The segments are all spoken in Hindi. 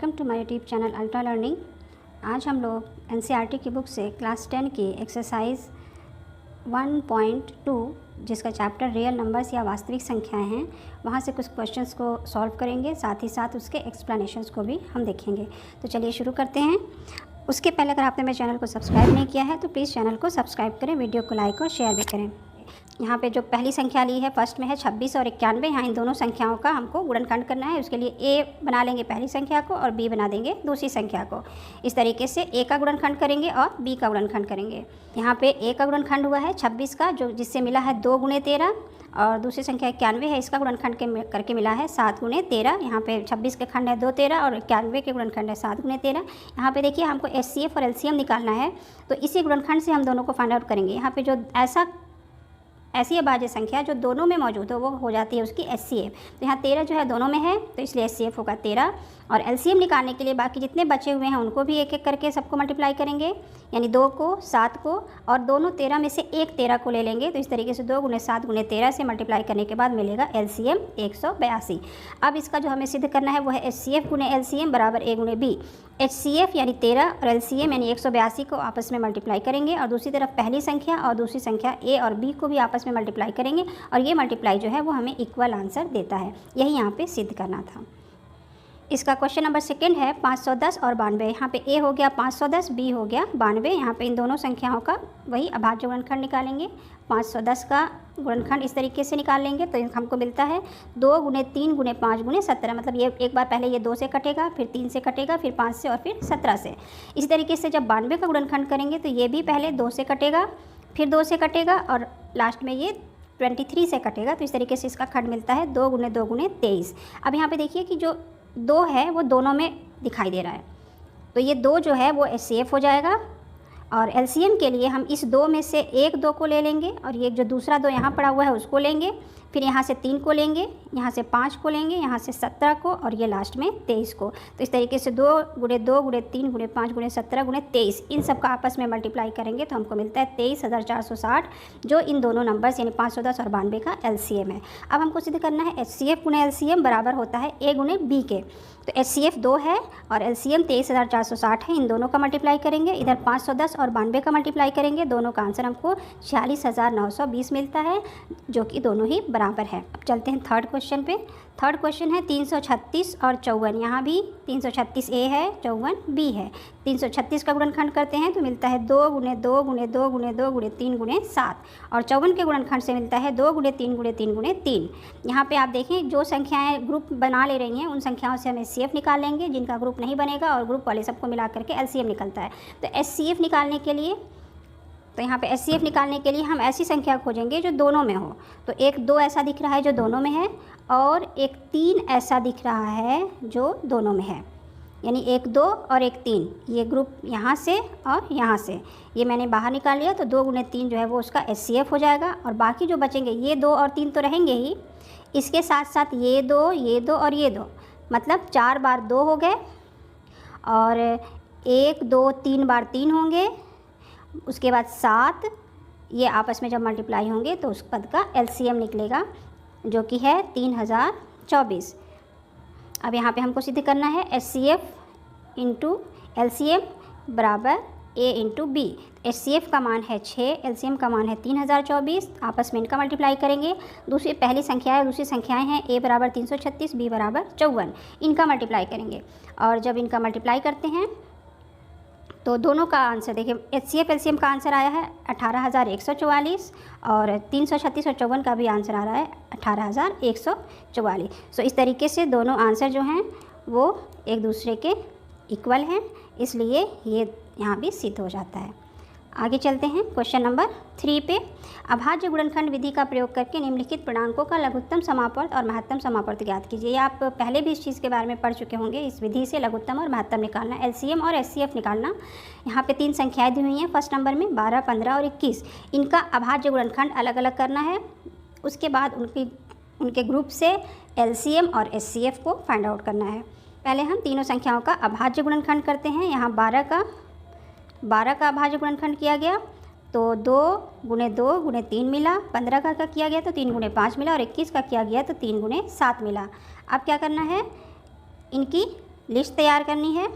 Welcome to my YouTube channel Ultra Learning. आज हम लोग एनसीईआरटी की बुक से क्लास 10 की एक्सरसाइज 1.2 जिसका चैप्टर रियल नंबर्स या वास्तविक संख्याएं हैं, वहाँ से कुछ क्वेश्चंस को सॉल्व करेंगे, साथ ही साथ उसके एक्सप्लेनेशंस को भी हम देखेंगे। तो चलिए शुरू करते हैं। उसके पहले अगर आपने मेरे चैनल को सब्सक्राइब नहीं किया है तो प्लीज़ चैनल को सब्सक्राइब करें, वीडियो को लाइक और शेयर भी करें। यहाँ पे जो पहली संख्या ली है फर्स्ट में है 26 और 91। यहाँ इन दोनों संख्याओं का हमको गुणनखंड करना है। उसके लिए ए बना लेंगे पहली संख्या को और बी बना देंगे दूसरी संख्या को। इस तरीके से ए का गुणनखंड करेंगे और बी का गुणनखंड करेंगे। यहाँ पे ए का गुणनखंड हुआ है 26 का, जो जिससे मिला है 2 × 13, और दूसरी संख्या 91 है, इसका गुणनखंड करके मिला है 7 × 13। यहाँ पे 26 के खंड है 2 13 और 91 के गुणनखंड है 7 × 13। यहाँ पे देखिए हमको एचसीएफ और एलसीएम निकालना है, तो इसी गुणनखंड से हम दोनों को फाइंड आउट करेंगे। यहाँ पे जो ऐसी अभाज्य संख्या जो दोनों में मौजूद हो वो हो जाती है उसकी एचसीएफ। तो यहाँ 13 जो है दोनों में है, तो इसलिए एचसीएफ होगा 13। और एलसीएम निकालने के लिए बाकी जितने बचे हुए हैं उनको भी एक एक करके सबको मल्टीप्लाई करेंगे, यानी 2 को 7 को, और दोनों 13 में से एक 13 को ले लेंगे। तो इस तरीके से 2 × 7 × 13 से मल्टीप्लाई करने के बाद मिलेगा एलसीएम 182। अब इसका जो हमें सिद्ध करना है वो है एचसीएफ × एलसीएम बराबर ए × बी। एचसीएफ यानी 13 और एलसीएम यानी 182 को आपस में मल्टीप्लाई करेंगे, और दूसरी तरफ पहली संख्या और दूसरी संख्या ए और बी को भी आपस में मल्टीप्लाई करेंगे, और ये मल्टीप्लाई जो है वो हमें इक्वल आंसर देता है। यही यहाँ पे सिद्ध करना था। इसका क्वेश्चन नंबर 2 है 510 और 92। यहाँ पे ए हो गया 510, बी हो गया 92। यहाँ पे इन दोनों संख्याओं का वही अभाज्य गुणनखंड निकालेंगे। 510 का गुणनखंड इस तरीके से निकाल लेंगे तो हमको मिलता है 2 × 3 × 5 × 17। मतलब ये एक बार पहले ये 2 से कटेगा, फिर 3 से कटेगा, फिर 5 से और फिर 17 से। इसी तरीके से जब 92 का गुणनखंड करेंगे तो ये भी पहले 2 से कटेगा, फिर 2 से कटेगा और लास्ट में ये 23 से कटेगा। तो इस तरीके से इसका खंड मिलता है 2 × 2 × 23। अब यहाँ पे देखिए कि जो 2 है वो दोनों में दिखाई दे रहा है, तो ये 2 जो है वो एचसीएफ हो जाएगा। और एलसीएम के लिए हम इस 2 में से एक 2 को ले लेंगे, और ये जो दूसरा 2 यहाँ पड़ा हुआ है उसको लेंगे, फिर यहाँ से 3 को लेंगे, यहाँ से 5 को लेंगे, यहाँ से 17 को, और ये लास्ट में 23 को। तो इस तरीके से 2 × 2 × 3 × 5 × 17 × 23 इन सब का आपस में मल्टीप्लाई करेंगे तो हमको मिलता है 23,460, जो इन दोनों नंबर्स यानी 510 और 92 का एलसीएम है। अब हमको सिद्ध करना है एचसीएफ × एलसीएम बराबर होता है ए × बी के। तो एचसीएफ 2 है और एलसीएम 23,460 है, इन दोनों का मल्टीप्लाई करेंगे, इधर 510 और 92 का मल्टीप्लाई करेंगे, दोनों का आंसर हमको 46,920 मिलता है, जो कि दोनों ही बराबर है। अब चलते हैं थर्ड क्वेश्चन पे। थर्ड क्वेश्चन है 336 और 54। यहाँ भी 336 ए है, 54 बी है। 336 का गुणनखंड करते हैं तो मिलता है 2 × 2 × 2 × 2 × 3 × 7, और 54 के गुणनखंड से मिलता है 2 × 3 × 3 × 3। यहाँ पे आप देखें जो संख्याएं ग्रुप बना ले रही हैं उन संख्याओं से हम एचसीएफ निकाल लेंगे, जिनका ग्रुप नहीं बनेगा और ग्रुप वाले सबको मिला करके एलसीएम निकलता है। तो एचसीएफ निकालने के लिए, तो यहाँ पे एचसीएफ निकालने के लिए हम ऐसी संख्या खोजेंगे जो दोनों में हो। तो एक 2 ऐसा दिख रहा है जो दोनों में है, और एक 3 ऐसा दिख रहा है जो दोनों में है, यानी 1 2 और 1 3। ये ग्रुप यहाँ से और यहाँ से ये मैंने बाहर निकाल लिया, तो 2 × 3 जो है वो उसका एचसीएफ हो जाएगा। और बाकी जो बचेंगे ये 2 और 3 तो रहेंगे ही, इसके साथ साथ ये 2, ये 2 और ये 2, मतलब 4 बार 2 हो गए, और 1 2 3 बार 3 होंगे। उसके बाद 7, ये आपस में जब मल्टीप्लाई होंगे तो उस पद का एलसीएम निकलेगा, जो कि है 3024। अब यहाँ पे हमको सिद्ध करना है एचसीएफ × एलसीएम बराबर ए × बी। एचसीएफ का मान है 6, एलसीएम का मान है 3024, आपस में इनका मल्टीप्लाई करेंगे। दूसरी पहली संख्या है, दूसरी संख्याएं हैं ए बराबर 336, बी बराबर 54, इनका मल्टीप्लाई करेंगे। और जब इनका मल्टीप्लाई करते हैं तो दोनों का आंसर देखिए, एचसीएफ एलसीएम का आंसर आया है 18,144, और 336 और 54 का भी आंसर आ रहा है 18,144। सो इस तरीके से दोनों आंसर जो हैं वो एक दूसरे के इक्वल हैं, इसलिए ये यहाँ भी सिद्ध हो जाता है। आगे चलते हैं क्वेश्चन नंबर 3 पे। अभाज्य गुणनखंड विधि का प्रयोग करके निम्नलिखित पूर्णांकों का लघुत्तम समापवर्त और महत्तम समापवर्त ज्ञात कीजिए। आप पहले भी इस चीज़ के बारे में पढ़ चुके होंगे, इस विधि से लघुत्तम और महत्तम निकालना, एलसीएम और एचसीएफ निकालना। यहाँ पे 3 संख्याएं दी हुई हैं। फर्स्ट नंबर में 12, 15 और 21, इनका अभाज्य गुणनखंड अलग अलग करना है। उसके बाद उनके ग्रुप से एलसीएम और एचसीएफ को फाइंड आउट करना है। पहले हम तीनों संख्याओं का अभाज्य गुणनखंड करते हैं। यहाँ 12 का अभाज्य गुणनखंड किया गया तो 2 × 2 × 3 मिला। 15 का किया गया तो 3 × 5 मिला, और 21 का किया गया तो 3 × 7 मिला। अब क्या करना है, इनकी लिस्ट तैयार करनी है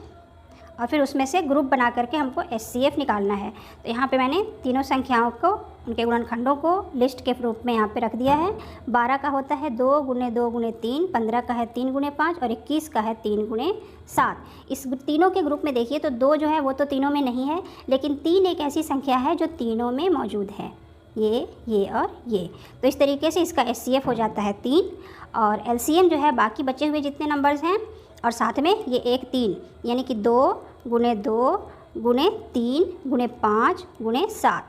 और फिर उसमें से ग्रुप बना करके हमको HCF निकालना है। तो यहाँ पे मैंने तीनों संख्याओं को, उनके गुणनखंडों को लिस्ट के रूप में यहाँ पे रख दिया है। 12 का होता है 2 × 2 × 3, 15 का है 3 × 5 और 21 का है 3 × 7। इस तीनों के ग्रुप में देखिए तो 2 जो है वो तो तीनों में नहीं है, लेकिन 3 एक ऐसी संख्या है जो तीनों में मौजूद है, ये और ये। तो इस तरीके से इसका HCF हो जाता है 3 और LCM जो है बाकी बचे हुए जितने नंबर्स हैं और साथ में ये एक 3, यानी कि 2 × 2 × 3 × 5 × 7,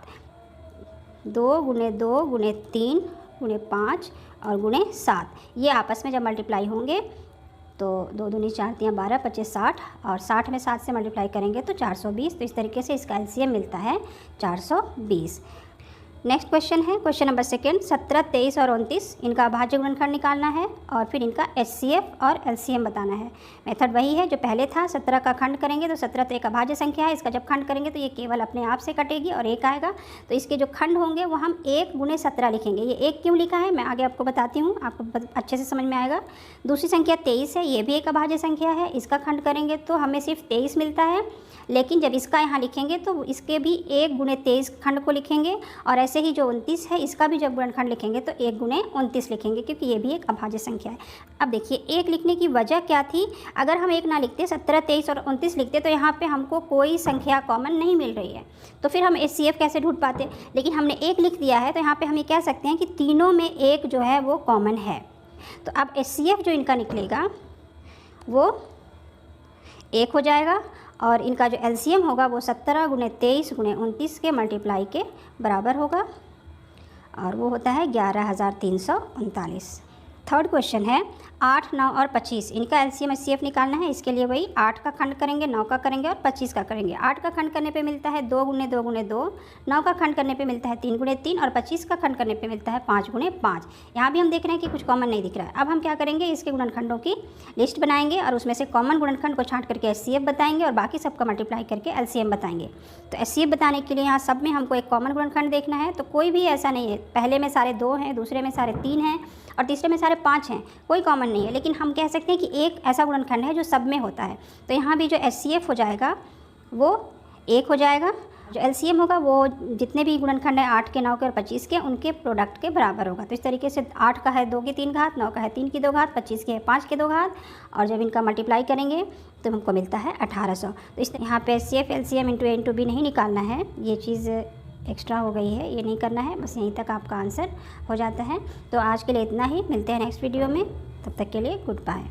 2 × 2 × 3 × 5 और × 7, ये आपस में जब मल्टीप्लाई होंगे तो 2 दूनी 4 3 12 25 60 और 60 में 7 से मल्टीप्लाई करेंगे तो 420। तो इस तरीके से इसका LCM मिलता है 420। नेक्स्ट क्वेश्चन है क्वेश्चन नंबर 2, 17, 23 और 29 इनका अभाज्य गुणनखंड निकालना है और फिर इनका HCF और LCM बताना है। मेथड वही है जो पहले था। 17 का खंड करेंगे तो 17 तो एक अभाज्य संख्या है, इसका जब खंड करेंगे तो ये केवल अपने आप से कटेगी और 1 आएगा। तो इसके जो खंड होंगे वो हम 1 × 17 लिखेंगे। ये 1 क्यों लिखा है मैं आगे आपको बताती हूँ, आपको अच्छे से समझ में आएगा। दूसरी संख्या 23 है, ये भी एक अभाज्य संख्या है, इसका खंड करेंगे तो हमें सिर्फ 23 मिलता है, लेकिन जब इसका यहाँ लिखेंगे तो इसके भी 1 × 23 खंड को लिखेंगे और ऐसे ही जो 29 है इसका भी जब गुणनखंड लिखेंगे तो 1 × 29 लिखेंगे, क्योंकि ये भी एक अभाज्य संख्या है। अब देखिए 1 लिखने की वजह क्या थी, अगर हम 1 ना लिखते 17, 23 और 29 लिखते तो यहाँ पे हमको कोई संख्या कॉमन नहीं मिल रही है, तो फिर हम HCF कैसे ढूंढ पाते। लेकिन हमने 1 लिख दिया है तो यहाँ पे हम ये कह सकते हैं कि तीनों में 1 जो है वो कॉमन है। तो अब HCF जो इनका निकलेगा वो 1 हो जाएगा और इनका जो LCM होगा वो 17 × 23 × 29 के मल्टीप्लाई के बराबर होगा और वो होता है 11,339। थर्ड क्वेश्चन है 8, 9 और 25 इनका LCM HCF निकालना है। इसके लिए वही 8 का खंड करेंगे, 9 का करेंगे और 25 का करेंगे। 8 का खंड करने पे मिलता है 2 × 2 × 2, 9 का खंड करने पे मिलता है 3 × 3 और 25 का खंड करने पे मिलता है 5 × 5। यहाँ भी हम देख रहे हैं कि कुछ कॉमन नहीं दिख रहा है। अब हम क्या करेंगे, इसके गुणनखंडों की लिस्ट बनाएंगे और उसमें से कॉमन गुणनखंड को छांट करके HCF बताएंगे और बाकी सबका मल्टीप्लाई करके LCM बताएंगे। तो HCF बताने के लिए यहाँ सब में हमको एक कॉमन गुणनखंड देखना है, तो कोई भी ऐसा नहीं है, पहले में सारे 2 हैं, दूसरे में सारे 3 हैं और तीसरे में सारे 5 हैं, कोई कॉमन नहीं है। लेकिन हम कह सकते हैं कि एक ऐसा गुणनखंड है जो सब में होता है, तो यहाँ भी जो HCF हो जाएगा वो 1 हो जाएगा। जो LCM होगा वो जितने भी गुणनखंड है 8 के, 9 के और 25 के, उनके प्रोडक्ट के बराबर होगा। तो इस तरीके से 8 का है 2 की 3 घात, 9 का है 3 की 2 घात, 25 के है 5 के 2 घात और जब इनका मल्टीप्लाई करेंगे तो हमको मिलता है 1800। तो इस यहाँ पे HCF LCM × A × B नहीं निकालना है, ये चीज़ एक्स्ट्रा हो गई है, ये नहीं करना है, बस यहीं तक आपका आंसर हो जाता है। तो आज के लिए इतना ही, मिलते हैं नेक्स्ट वीडियो में, तब तक के लिए गुड बाय।